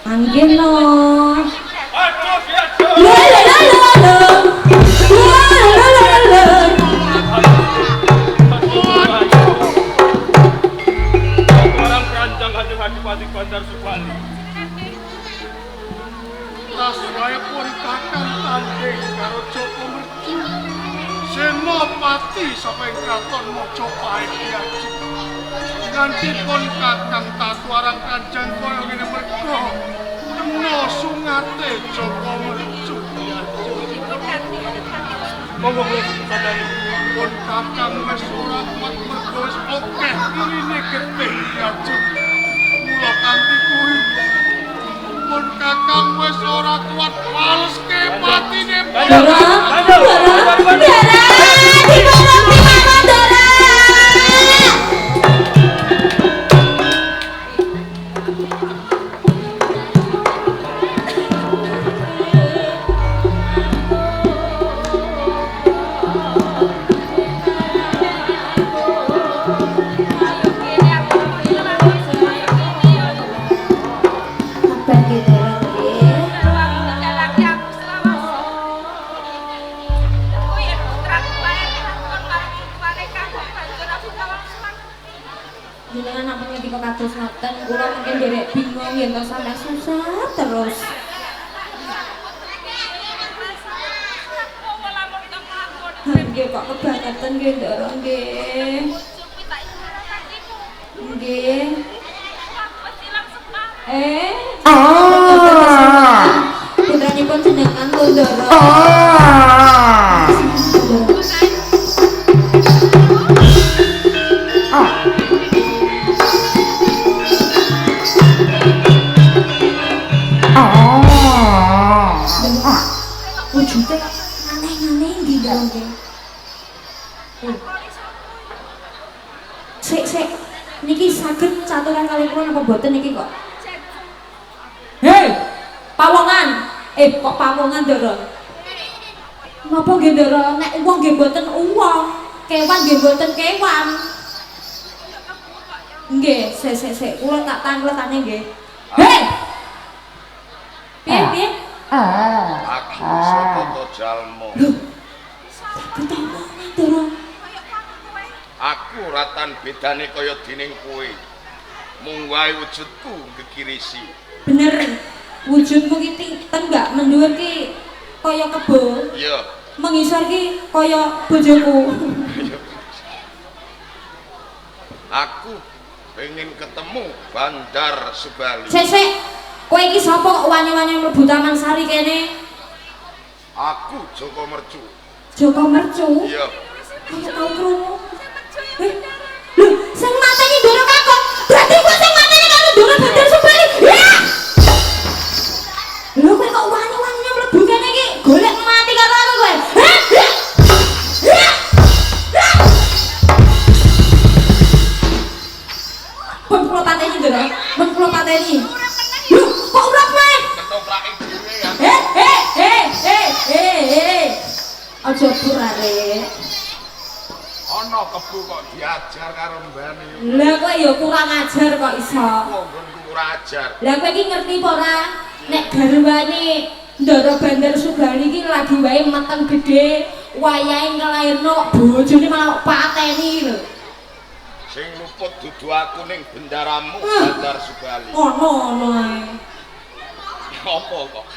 Anggih no. Aduh, orang keranjang Kanjeng Adipati Bandar Subali. Rasane pun kakang tanding karo Joko Mercu. Senopati saka kraton Mojopahit Yaji. Ngantipun kakang tatuarang kanjeng kaya ngene merga kena sungate Joko Mercu Yaji. Monggo sadaya. Pun kakang wis ora kuat merga wis akeh irine getih Yaji. Mula kanthi kuwi pun kakang wis ora kuat waleske patine Dara, jenengan namanya di kados ngoten, kula mungkin derek bingung yen to sampe susah terus. Nggih kok kebangetan nggih Ndara nggih. Nggih. Putranipun jenengan lho Ndara. Wujudnya aneh-aneh gitu nggih. Sik, niki saged caturan kali kula napa boten niki kok? Hei, pawongan. Kok pawongan Ndara? Napa nggih Ndara? Nek wong nggih boten wong, kewan nggih boten kewan. Nggih, sik, kula tak tangletane nggih. Hei! Piye? Aku sapa to jalma? Ketemu Ndara. Aku ratan bedane kaya dening kowe. Mung wae wujudku gegirisi. Bener. Wujudmu ki tenggak mendhuwur ki kaya kebo. Iya. Mengisor ki kaya bojoku. Aku pengen ketemu Bandar Subali. Sik. Kowe iki sapa kok wani-wani mlebu Taman Sari kene? Aku Joko Mercu. Joko Mercu? Iya. Kamu tau krungu? Lho, sing mateni Ndara Kakok. Berarti kowe sing mateni karo Ndara Bandar Subali. Ya! Lho kowe kok wani-wani mlebu kene iki golek mati karo aku kowe. Pun kula pateni Ndara. Pun kula pateni. Lho, kok urip wae? Ketoprake dhewe ya. Aja purare. Ana kebu kok diajar karo mbane. Lah kowe ya kurang ajar kok iso. Wong nggonku ora ajar. Lah kowe iki ngerti apa ora? Nek garwane Ndara Bandar Subali iki lagi wae meteng gedhe, wayahe ngelairno bojone malah pateni lho. Sing luput dudu aku ning bendaramu Bandar Subali. Ono ae. Apa kok?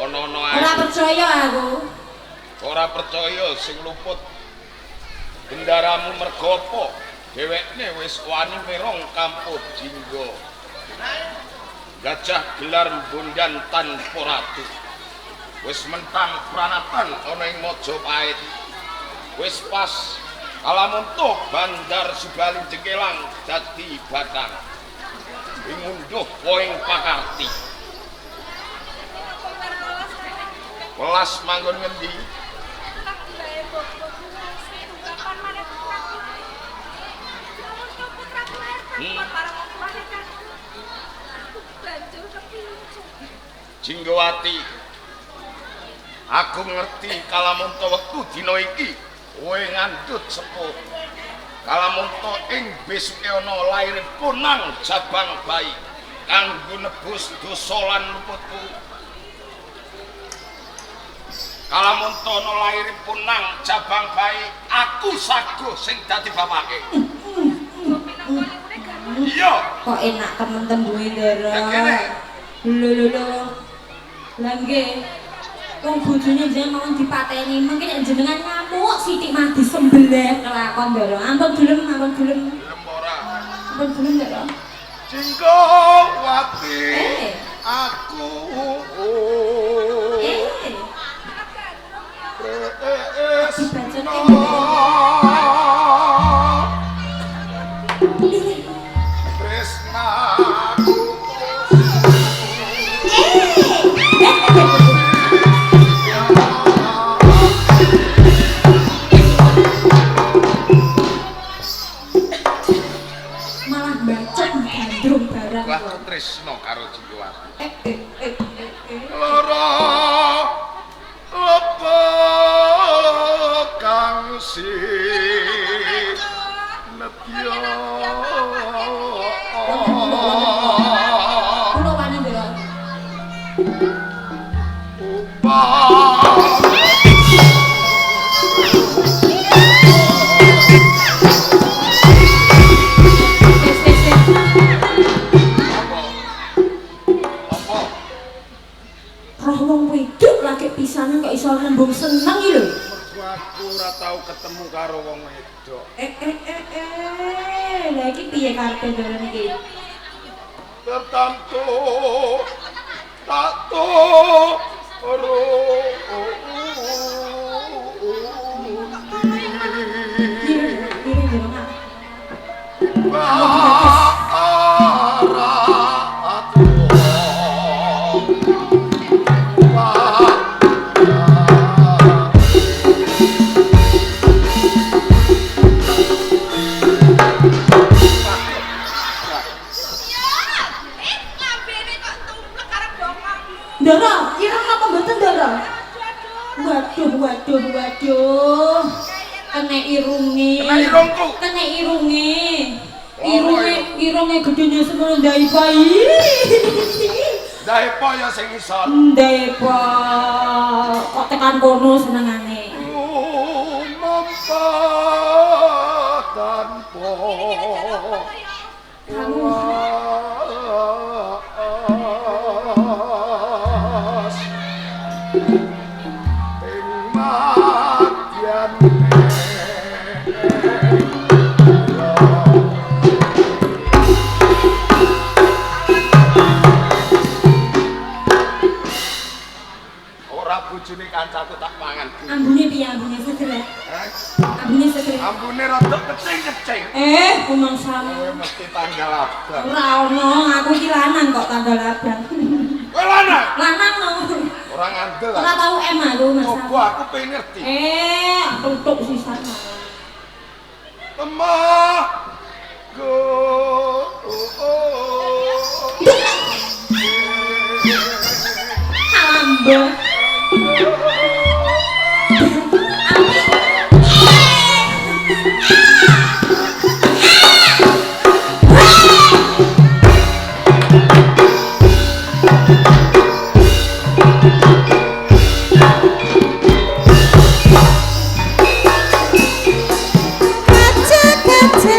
Ono-ono ae. Ora percaya aku. Ora percaya sing luput bendaramu mergo apa? Dhewekne wis wani mirong Kampuh Jingga. Gajah gelar bondan tanpa ratu. Wis mentang pranatan ana ing Mojopahit. Wis pas kalamuntuh Bandar Subali jengkelang dadi batang. Ing ngunduh poing pakarti. Welas manggon ngendi? Jinggawati, aku ngerti kalamunta wektu dina iki kowe ngandhut sepuh. Kalamunta ing besuke ana lair punang jabang bayi. kanggo nebus dosa lan luputku. Kalamun tono lairipun nang Jabang Bayi, aku saguh sing dadi bapake. Iya. Kok enak temen-temen duwe ndara. Ya kene. Lho. Lah nggih. Wong bojone jeneng mau dipateni, mungkin nek jenengan ngamuk sithik mah disembelih kelakon ndara. Ampun gelem. Gelem ora. Ampun gelem ndara. Jinggo wati aku Tresnaku malah bacot gandrung barang. Wah, tresno karo Jinggoan. lara apa kang si netya Kulo wani ndara. Roh wong wedok lagi pisanan kok iso nembung seneng iki lho. Mergo aku ora tau ketemu karo wong wedok. Lah iki piye karepe ndara niki? Tertamtu tato ro Piye ndara? Ndara, ireng apa mboten ndara? Waduh. Kena irunge. Kena irungku. Kena irunge. Irunge gedene semono ndai bayi. Dae po ya sing iso. Ndai po. Kok tekan kono senengane. mampa tanpa was ing madyan Ora bojone kancaku tak mangan. Ambune piye ambune seger? Ambune seger. Ambune rada kecing-kecing. Kumangsamu. Kowe mesti tanggal abang. Ora ono, aku iki lanang kok tanggal abang. Kowe lanang. Lanang no. Ora ngandel. Ora tau aku Mas. Coba aku pengen ngerti. Tutuk sisan. lemah go Alambah. Kaca-kaca,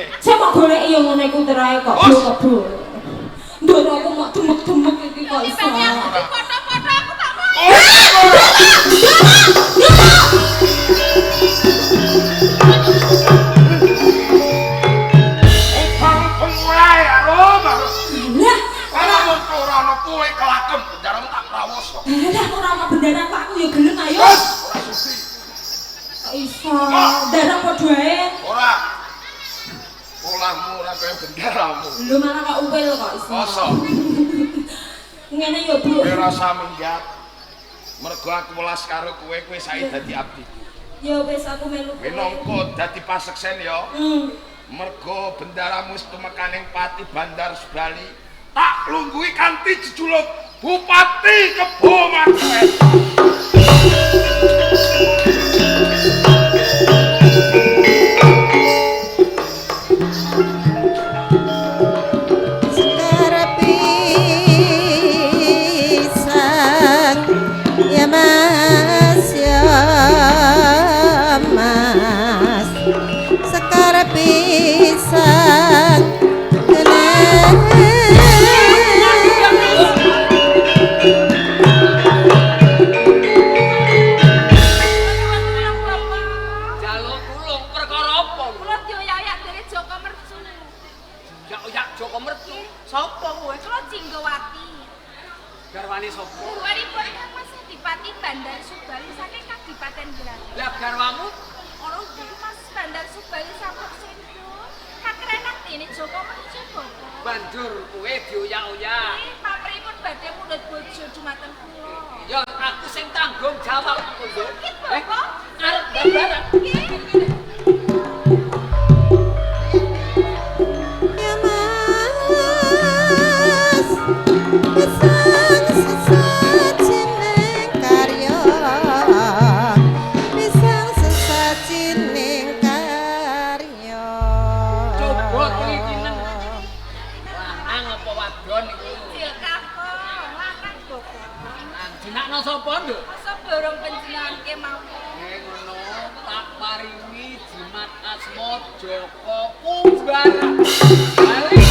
ngene. Saya mau golek yo ngene iku terae kok kebo. Ndoro aku mau demek-demek iki kok iso. Foto-foto aku tak mau. Pengulai aro baru. Lah, Ora mung ora ana kowe kelakon bendaramu tak prawoso. lah ora ana bendera aku yo gelem ayo. Ora sudi. Kok iso? Darah padha ae. Ora. Olahmu ora kaya bendaramu. Lho malah kok uwil kok iso. Masa? Ngene yo, Bu. Kowe rasa minggat. Mergo aku welas karo kowe saiki dadi abdiku. Ya wis aku melu. Minangka dadi paseksen ya. Mergo bendaramu wis tumekaning Pati Bandar Subali, tak lungguhi kanthi jejuluk Bupati Kebo Magelang. Banjur kowe dioyak-oyak. Papripun badhe mundhut bojo dumateng kula. Ya aku sing tanggung jawab kowe. Bapak, Arep babaran. Sapa nduk? masa borong panjenenganke mawon. Ngono tak paringi jimat asma Joko Kumbara. Bali.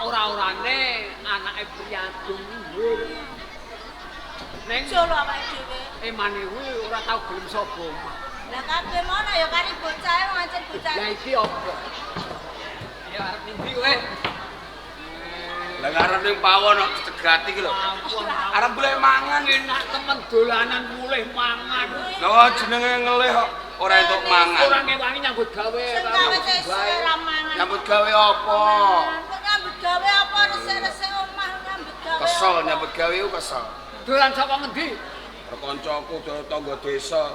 Ora-orane anake Priyadung dhuwur. Ning Solo awake dhewe. emane kuwi ora tau gelem sapa. Lah kabeh mono ya kari bocah wong ancen bocah. Lah iki apa? Ya arep ndi kowe? Lah arep ning pawon kok cegati iki lho. Arep golek mangan Enak temen dolanan mulih mangan. lho jenenge ngelih kok ora entuk mangan. Ora ngewangi nyambut gawe karo bae. Nyambut gawe apa? Nyambut gawe apa resik-resik omah nyambut gawe. Kesel nyambut gawe ku kesel. Dolan saka ngendi? Karo kancaku tangga desa.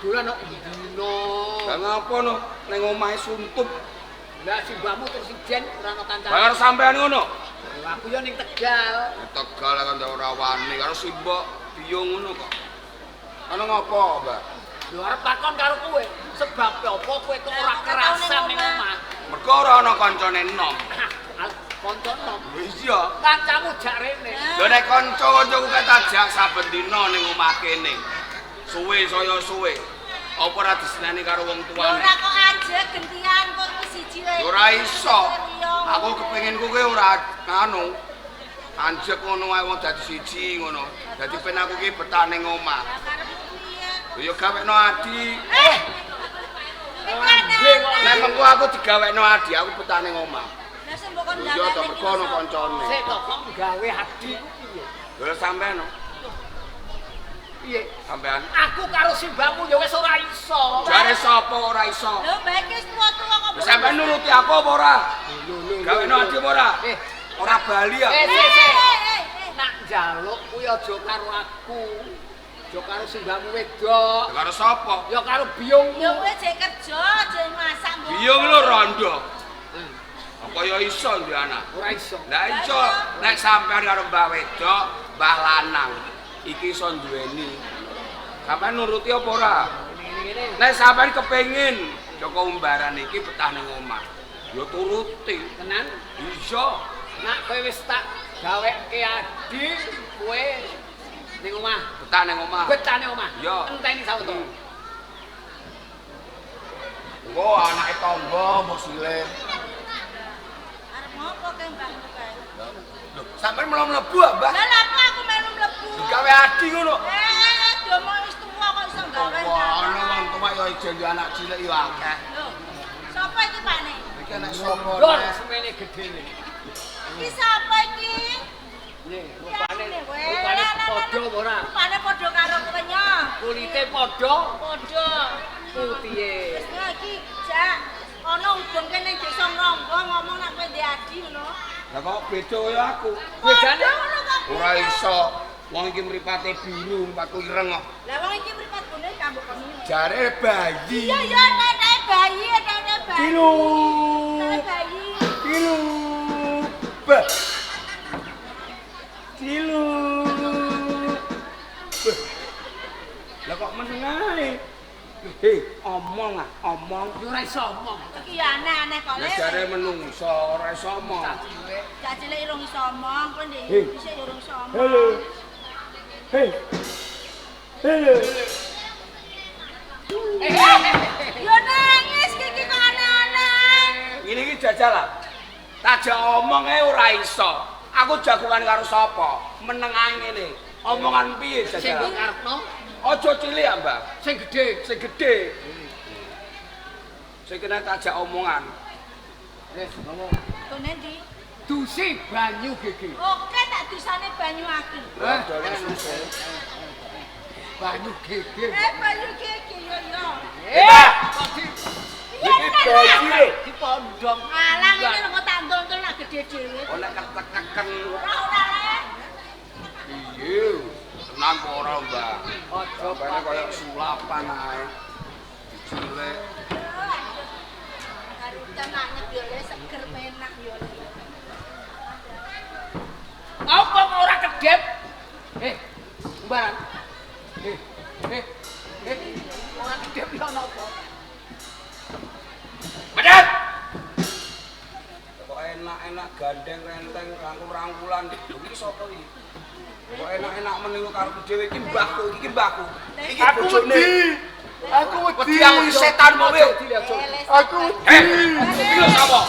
Dolan kok dino. Lah ngapa no ning omahe suntup. Lah simbahmu terus ijen ora ana kancane. Bayar sampean ngono. Aku yo ning Tegal. Tegal kan ora wani karo simbok biyung ngono kok. Ana ngapa, Mbak? Lho arep takon karo kowe, sebab apa kowe kok ora kerasan ning omah? Mergo ora ana kancane enom. Kanca nom. Iya. Kancamu jak rene. Lho nek kanca-kancaku kok tajak saben dina ning omah kene. Suwe saya suwe. Apa ora diseneni karo wong tuane? Ora kok aja gentian kok siji wae. Ora iso. Aku kepengin kowe ora anu. Anjek ngono wae wong dadi siji ngono. Dadi ben aku ki betah ning omah. Lah karepmu piye? Ya gawekno Adi. Nek Nek mengko aku digawekno Adi, aku betah ning omah. Lah sing mbok kon Ya to mergo ono kancane. Sik to kok gawe Adi ku piye? Lha sampean Piye? sampean Aku karo simbahmu ya wis ora iso. jare sapa ora iso? lho mbak iki wis tua-tua kok. Sampean nuruti aku apa ora? Gawekno Adi apa ora? Eh, Ora bali aku. sik. Nak njaluk kuwi aja karo aku. Aja karo simbahmu wedok. Karo sapa? Ya karo biyungmu. Ya kowe jek kerja, jek masak mbok. Biyung lho rondo. Apa ya iso duwe anak? Ora iso. Lah iso nek sampean karo mbah wedok, mbah lanang iki iso duweni. Sampean nuruti apa ora? Ngene-ngene. Nek sampean kepengin Joko Umbaran iki betah ning omah, ya turuti. Tenan. Iya. Nak kowe wis tak gaweke Adi, kowe ning omah. Betah ning omah. Betah ning omah. Iya. Enteni sawetara. Engko anake tangga mbok silih. Arep ngopo ke mbahmu kae? Lho, sampean melu mlebu ah, Mbah? Lah lha apa aku melu mlebu? Gawe Adi ngono. Domo wis tuwa kok iso gawe. Wah, ana wong tuwa ya ijen anak cilik ya akeh. Lho, sapa iki Pakne? Iki anak sapa? Dor semene gedene. Iki sapa iki? Nih, Rupane rupane padha apa ora? Rupane padha karo kowe nya. Kulite padha, Padha. putihe. Wis iki jak ana udung kene desa Ngronggo ngomong nek kowe ndek Adi ngono. Lah kok beda kaya aku? Bedane Ngono kok. Ora iso. Wong iki mripate biru, mbakku ireng kok. Lah wong iki mripat gone kambok kono. Jare bayi. Iya ya nenek bayi, nenek bayi. Kilu. Nenek bayi. Kilu. Bah. Kilu. Bah. Lah kok meneng ae? Hei, omong ah, omong. yo ora iso omong. Iki ya aneh-aneh kok. Lah jare menungso ora iso omong. Cak cilik urung iso omong, kowe ndek Hei. dhisik ya urung iso omong. Halo. Hei. Halo. Yo nangis iki kok aneh-aneh. Ini iki jajalan. Tajak omong ae ora iso. Aku jagongan karo sapa? Meneng ae ngene. Omongan piye Sing jajalan? karepno, Aja cilik ya, Mbah. sing gedhe. Sing gedhe. Sing kena tajak omongan. Wis ngomong. Kene ndi? Dusi banyu gege. Oke tak dusane banyu aki. Lah dalan susul. Banyu gege. Banyu iki yo yo. Kok Iki bayi. dipondong. Alah ngene kok tak ndontel nak gedhe dhewe. Oh nek ketek-keken. Ora le. Iya. Tenan kok ora, Mbah. Aja Bane kaya sulapan ae. Dicilek. Karo tenane yo le seger penak yo le. Apa kok ora kedep? Umbaran. Ora kedep ya napa? Medhek. Kok enak-enak gandeng renteng rangkul-rangkulan. Iki sapa iki? Kok enak-enak meneng karo dhewe iki mbahku, iki mbahku. Iki bojone. Aku wedi. Wedi setan kowe. Aku wedi. Iki lho sapa?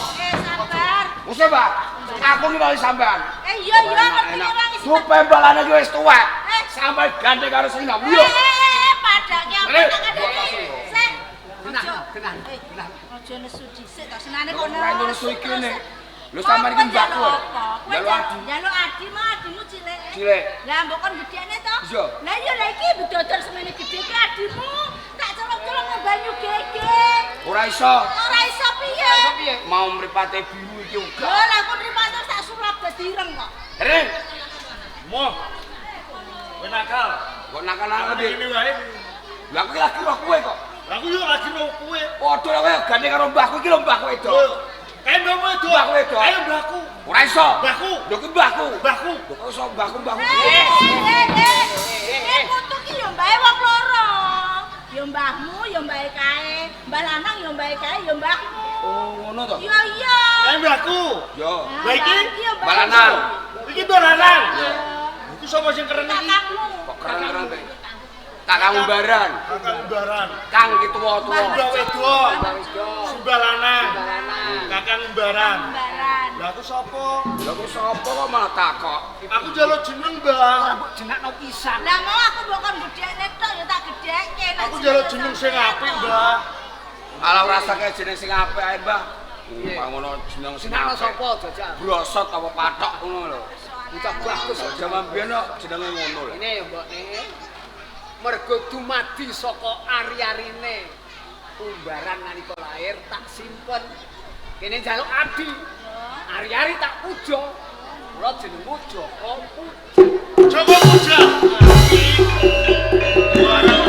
Sabar. Wis, Mbak. Aku iki wali sampean. Iya iya ngerti wong isi. Supembalane iki wis tuwek. Sampai gandeng karo sing ndak. Yo. Padake apa Ayo. tak ada. Sik. Tenang. Aja nesu dhisik tok senane kono. Ora nesu iki ne. Lho sampean iki mbakku. Njaluk Adi. Njaluk Adi mah adimu cilik. Cilik. Lah mbok kon gedene to? Iya. Lah iya lah iki bedodol semene gedhe ki adimu. Tak colok-colok nang banyu gege. Ora iso. Ora iso piye? Mau mripate biru iki uga. Lho lah kon ripater tak sulap dadi ireng kok. Reng. Moh. Kowe nakal. Kok nakal-nakal Ngene piye? wae. Lah aku lagi roh kowe kok. Aku yo lagi karo kowe. Padha kowe gandeng karo mbahku iki lho mbahku itu. Kae mbahmu itu. Mbahku itu. Ayo mbahku. Ora iso. Mbahku. Lho ki mbahku. Mbahku. Lho kok iso mbahku. Putu ki yo mbae wong loro. Yo mbahmu, yo mbae kae. Mbah lanang yo mbae kae, yo mbahmu. Oh, ngono to. Iya iya. Kae mbahku. Yo. Lah iki Mbah lanang. Iki dolanan. Iya. Iku sapa sing keren iki? Kakakmu. Kok keren-keren teh. Kakang Umbaran. Kakang Umbaran. Kang ki tuwa-tuwa. Mbah wedok. Sumbalanang. Kakang Umbaran. Sembaran. Lah aku sapa? Lha kok sapa kok malah takok? Aku njaluk jeneng, Mbah. Mbok jenakno pisan. Lah mau aku mbok gedhekne tok ya tak gedhekke. Aku njaluk jeneng sing apik, Mbah. Ala rasake jeneng sing apik ae, Mbah. Ngono jeneng sing Jenakno apik. sapa jajal? Brosot apa patok ngono lho. Ucap bagus. Jaman biyen kok jenenge ngono lho. Ini ya mbok nih. Mergo dumadi saka ari-arine umbaran nalika lahir tak simpen. Kene njaluk adi. Ari-ari tak puja. Kula jenengku Joko Puja. Joko Puja. Barang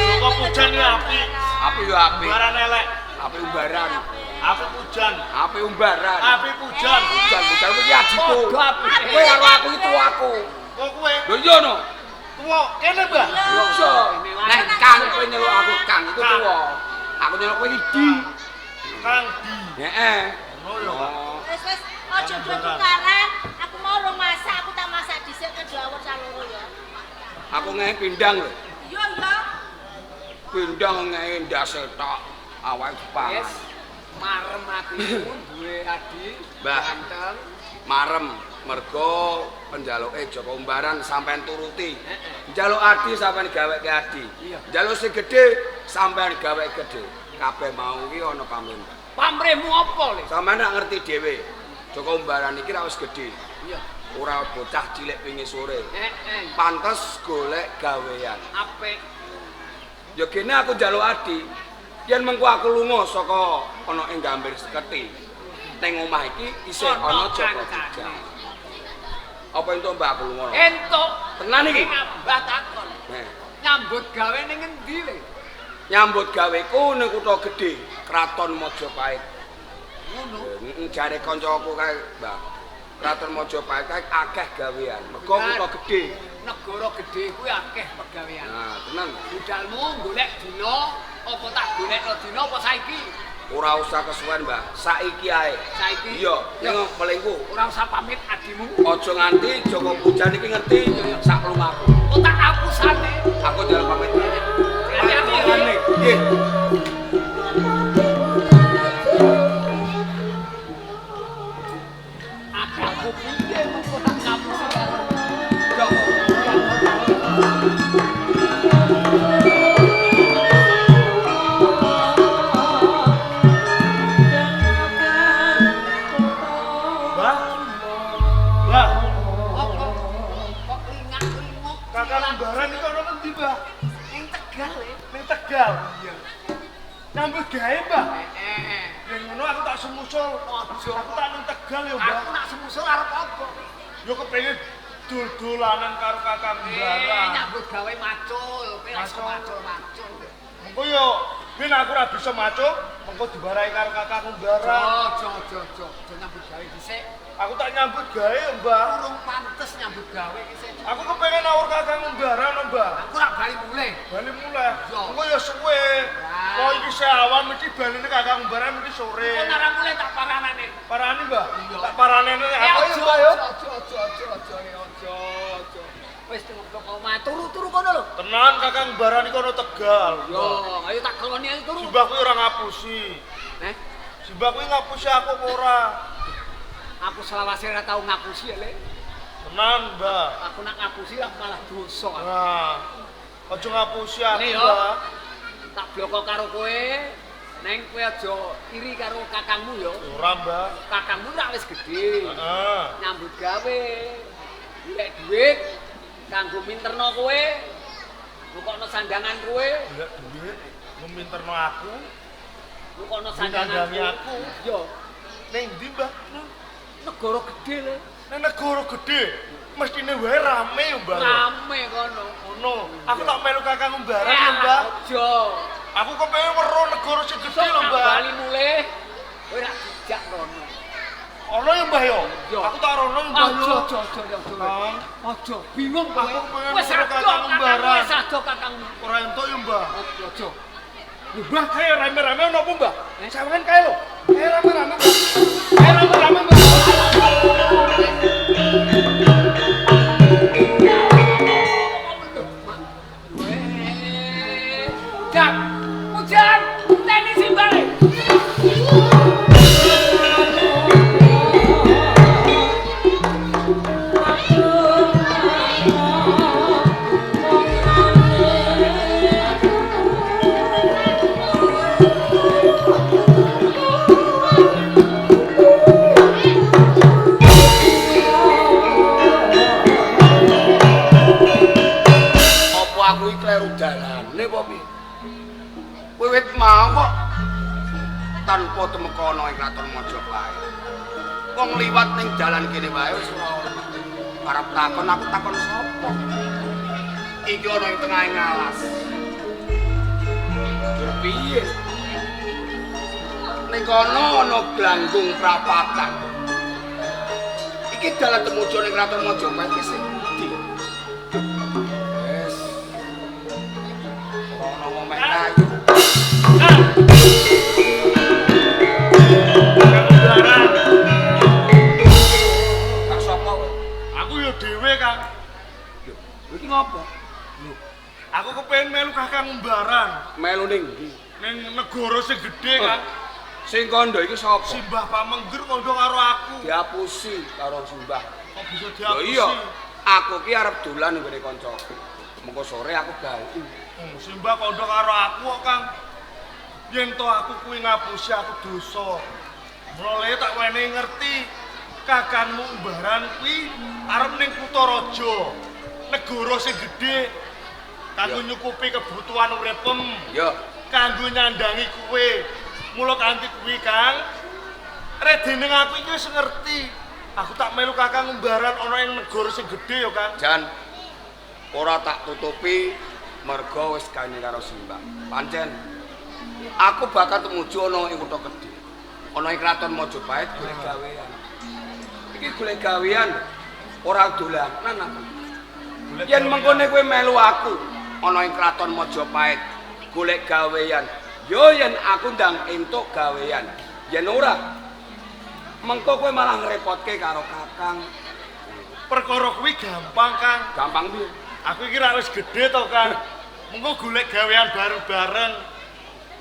Joko Puja ni apik. Apik yo apik. Barang elek. Apik umbaran. Apik pujan. Apik umbaran. Apik pujan. Pujan kuwi adikku. Padha apike. Kowe karo aku iki tuaku. Kok kowe Lho iya no. tuwa kene, Mbah? Yo iso. Nek Kang kowe nyeluk aku Kang iku tuwa. Aku nyeluk kowe Idi. Kang Di. Heeh. Oh ya, Pak. Wis aja tukaran. Aku mau rong masak, aku tak masak dhisik ke dawur saloro ya. Aku ngehe pindang lho. Iya ya. Pindang ngehe ndasel tok. Awake pangan. Yes. Marem atiku duwe adi. Mbah. Ganteng. Marem mergo penjaluke Joko Umbaran sampean turuti. Njaluk adi sampean gaweke adi. Iya. Njaluk sing gedhe sampean gaweke gedhe. Kabeh mau iki ana pamrih. Pamrihmu apa le? Sampeyan nak ngerti dhewe. Joko Umbaran iki ra wis gedhe. Iya. Ora bocah cilik wingi sore. Heeh. Pantes golek gawean. Apik. Ya kene aku njaluk adi. Yen mengko aku lunga saka ana ing Gambir Seketi. Ning omah iki isih ana Joko Puja. Apa entuk Mbak aku lunga? Entuk. Tenan iki? Mbah takon. Nah, Nyambut gawe ning endi le? nyambut gaweku ning kutha gedhe, Kraton Majapahit. Ngono. Jare kancaku kae, Mbak. Kraton Majapahit kae akeh gawean. Mergo kutha gedhe. Negara gedhe kuwi akeh pegawean. Nah, tenan. Budalmu golek dina apa tak golekno dina apa saiki? Ora usah kesuwen, Mbak. Saiki ae. Saiki? Iya, ning melengku. Ora usah pamit adimu. Aja nganti Joko Puja niki ngerti sak lumaku. Kok tak hapusane? Aku jalan pamit. Hati-hati ya. Nggih. Aku piye kok tak hapusane? Mbah. Mbah, Apa? Kok lingak-linguk? Kakang Umbaran iki ana endi, Mbah? Ning Tegal le. Ning Tegal. Iya. Nyambut gawe, Mbah. Heeh. Yen ngono aku tak semusul. Aja. Aku tak ning Tegal ya, Mbah. Aku nak semusul arep apa? Yo kepengin dol-dolanan karo Kakang Umbaran. Nyambut gawe macul, kowe ra iso Macul. macul. Mengko yo ben aku ora bisa macul, mengko diwarai karo Kakang Umbaran. Jo nyambut gawe dhisik. Aku tak nyambut gawe, Mbah. Urung pantes nyambut gawe iki sik. Aku kepengin nawur Kakang Umbaran, Mbah. Aku rak bali mulih. Bali mulai. Yo. Mengko yo suwe. Kok iki seawan mesti baline Kakang Umbaran mesti sore. Kok ora mulih tak paranane. Parani, Mbah. Iya. Tak paranene aku yo, Aja, Mbah yo. aja. Wis tengok omah turu-turu kono lho. Tenan Kakang Umbaran iki ana Tegal. Yo, ayo tak keloni ayo turu. Simbah kuwi ora ngapusi. Simbah kuwi ngapusi aku apa ora? Aku selawase ora tau ngapusi ya, Le. Tenan, Mbah. Aku nak ngapusi lah malah dosa. Nah, aja ngapusi aku, Ini yo. Mbah. Tak bloko karo kowe. Neng kowe aja iri karo kakangmu yo. Ora, Mbah. Kakangmu rak wis gedhe. Heeh. Nyambut gawe. Golek duit kanggo minterno kowe. Nukokno sandangan kowe. Golek duit meminterno aku. Nukokno sandangan Mindangi aku. Yo, Ning ndi, Mbah? negara gedhe le. Ning negara gedhe. Mestine wae rame yo, Mbah. Rame kono. Ngono. Aku tak melu Kakang Umbaran lho, Mbah. Aja. Aku kepengin weruh negara sing gedhe lho, Mbah. Bali mulih. Kowe rak dijak rono. Ono yo, Mbah yo. Yo. Aku tak rono, Mbah yo. Aja. Aja bingung kowe. Aku pengen Wis weruh ado Kakang Umbaran. Wis ado kakang. Ora entuk yo, Mbah. Aja. Lho, Mbah, kae rame-rame ono apa, Mbah? Sawangan kae lho. Kae rame-rame, Mbah. Kae rame-rame, Mbah. Jak, hujan, tenis simbale. Kraton Majapahit. Wong liwat ning dalan kene wae wis ora arep takon aku takon sapa. Iki ana ing tengah ngalas. Piye? Ning kono ana glanggung prapatan. Iki dalan tumuju ning Kraton Majapahit iki sing ndi? Wes. Ora ono meh kayu. Kang sapa kowe? Aku ya dhewe, Kang. Lho, iki ngopo? Lho, aku kepengin melu Kakang Umbaran Melu ning ndi? ning negara sing gedhe, Kang. Sing kandha iki sapa? Simbah Pamengger kandha karo aku. Diapusi karo Simbah. Kok bisa Lho diapusi? iya, aku ki arep dolan ning ngene kancaku. Mengko sore aku bali. Simbah kandha karo aku kok, Kang. Yen to aku kuwi ngapusi aku dosa. Mulane tak wenehi ngerti Kakangmu Umbaran kuwi arep ning Kutaraja. Negara sing gedhe kanggo nyukupi kebutuhan uripem, Ya, kanggo nyandangi kowe. Mula kanthi kuwi, Kang, redening aku iki wis ngerti. Aku tak melu Kakang Umbaran ana ing negara sing gedhe ya, Kang. Jan ora tak tutupi merga wis kanyi karo Simbah. Pancen aku bakal tumuju ana ing kutha gedhe. Ana ing Kraton Majapahit golek gawean. Iki golek gawean ora dolanan aku. Yen mengkone kowe melu aku ana ing Kraton Majapahit golek gawean, yo yen aku ndang entuk gawean. Yen ora mengko kowe malah ngrepotke karo Kakang. Perkara kuwi gampang, Kang. Gampang piye? Aku iki ra wis gedhe to, Kang. Mengko golek gawean bareng-bareng.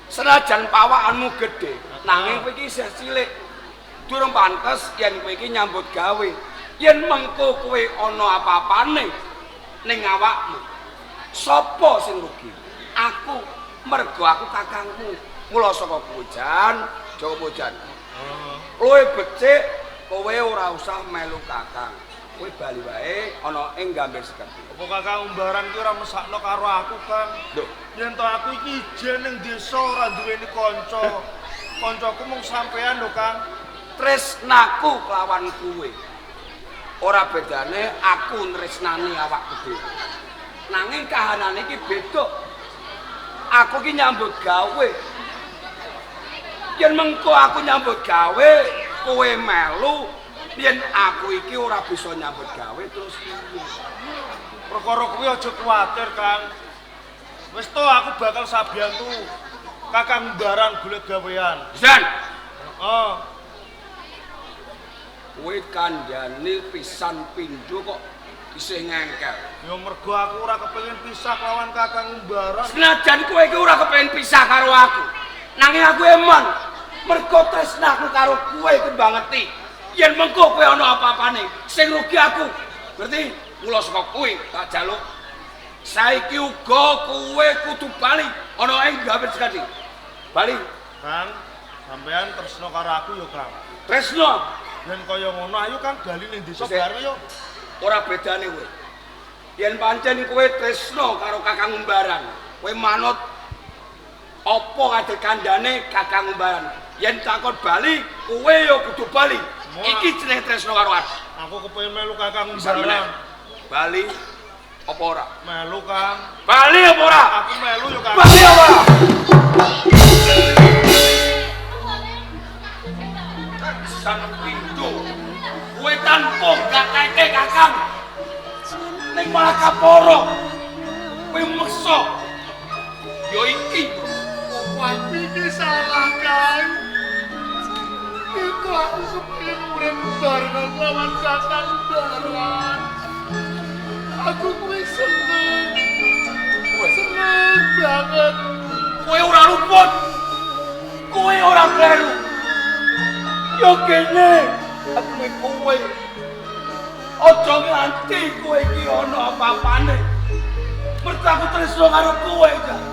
Senajan pawakanmu gedhe, nanging kowe iki isih cilik. Durung pantes yen kowe iki nyambut gawe. Yen mengko kowe ana apa-apane ning awakmu, sapa sing rugi? Aku, mergo aku kakangmu. Mula saka kowe Jan, Jawa Jan. Luwih becik kowe ora usah melu kakang. Kowe bali wae ana ing Gambir Sekerti. Apa Kakang Umbaran ki ora mesakno karo aku, Kang? Lho, Yen to aku iki ijen ning desa ora duweni kanca. Kancaku mung sampean lho, Kang. tresnaku kelawan kowe. Ora bedane aku nresnani awakku dhewe. Nanging kahanane iki beda. Aku ki nyambut gawe. Yen mengko aku nyambut gawe, kowe melu, yen aku iki ora bisa nyambut gawe terus piye? Perkara kuwi aja kuwatir, Kang. Wis to aku bakal sabiyantu Kakang Umbaran golek gawean. Zan, Heeh. kowe kandhane pisan pindho kok isih ngengkel. Ya mergo aku ora kepengin pisah lawan Kakang Umbaran. Senajan kowe iki ora kepengin pisah karo aku, nanging aku emon mergo tresnaku karo kowe kembang ngerti. Yen mengko kowe ana apa-apane, sing rugi aku. Ngerti? Mula saka kowe tak jaluk. Saiki uga kowe kudu bali ana ing Gambir Sekerti. Bali, Kang, sampean tresno karo aku ya, Kang. tresno. Yen kaya ngono ayo Kang bali ning desa Wis, bareng yo. Ora bedane kowe. Yen pancen kowe tresno karo Kakang Umbaran, kowe manut apa kadhe kandhane Kakang Umbaran. Yen takon bali, kowe ya kudu bali. Iki jeneng tresno karo aku. Aku kepengin melu Kakang Pisan meneh. Umbaran. Bali apa ora? Melu, Kang. Bali apa ora? Aku melu yo, Kang. Bali apa ora? Sang pintu. Kowe tanpa gateke Kakang. Ning malah kaporo. Kowe meksa. Yo iki Aku iki salah, Kang. Itu aku kepengin urip bareng lawan Kakang Umbaran. Aku kuwi seneng. Seneng banget. kowe ora luput. Kowe ora kleru. Yo kene aku mek kowe. Aja nganti kowe iki ana apa-apane. Mergo aku tresno karo kowe, Kang.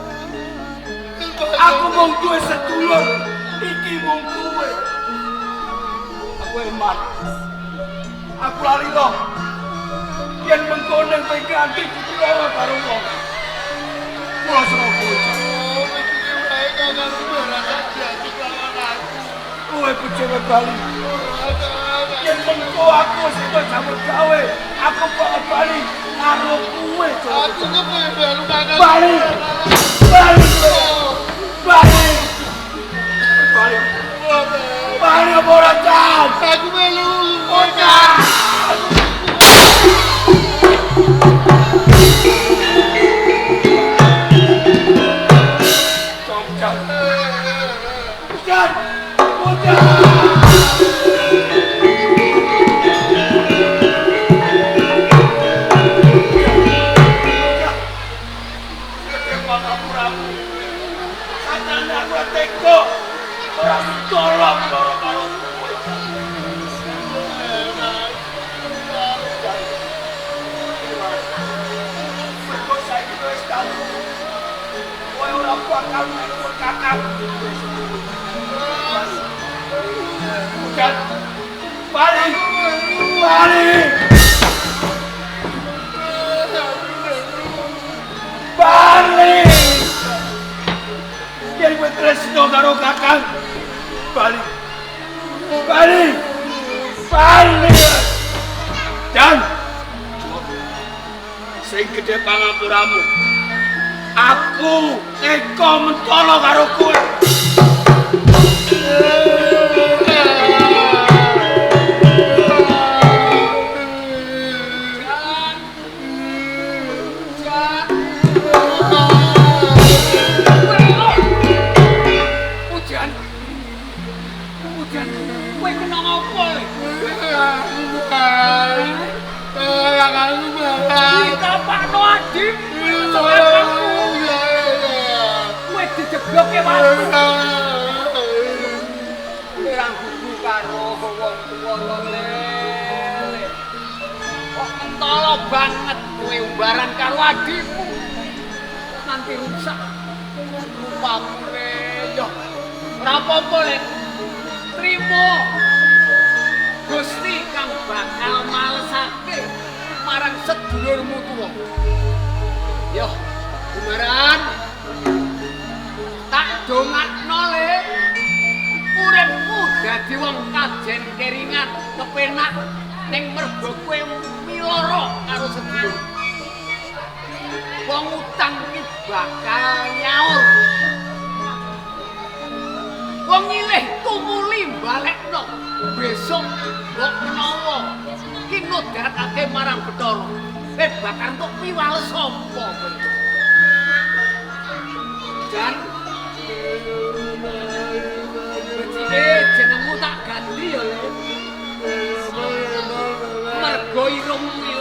Aku mung duwe sedulur. Iki mung kowe. Aku eman. Aku lali loh. Yen mengkono kowe ganti pikiran karo wong. Kula serah kowe. kowe bojoku bali. Yen mengko aku wis entuk jamu gawe, aku bakal bali karo kowe. Aku kepengin melu kakang. Bali. Bali. Bali. Bali. Bali apa ora Jan? Aku melu. Jan. Balik! Balik! Balik! Yen kowe tresno karo kakang, balik! Balik! Balik! Dan sing gedhe pangapuramu. Aku Eko Mentolo karo kowe. Bloke wae. Pirang gugu karo wong tuwa lele. Kok mentolo banget kowe umbaran karo adikmu. Nanti rusak rupane yo. Ora apa-apa lek. Trimo. Gusti kang bakal malesake marang sedulurmu tuwa. Yo, umbaran tak dongakno le uripmu dadi wong kajen keringan kepenak ning mergo kowe miloro karo sedulur. Wong utang iki bakal nyaur. Wong nyilih tumuli balekno besok mbok menawa ki nodhatake marang Bathara. Kowe bakal entuk piwales sapa kowe? Jan jenengmu tak ganti ya, Le. Mergo irungmu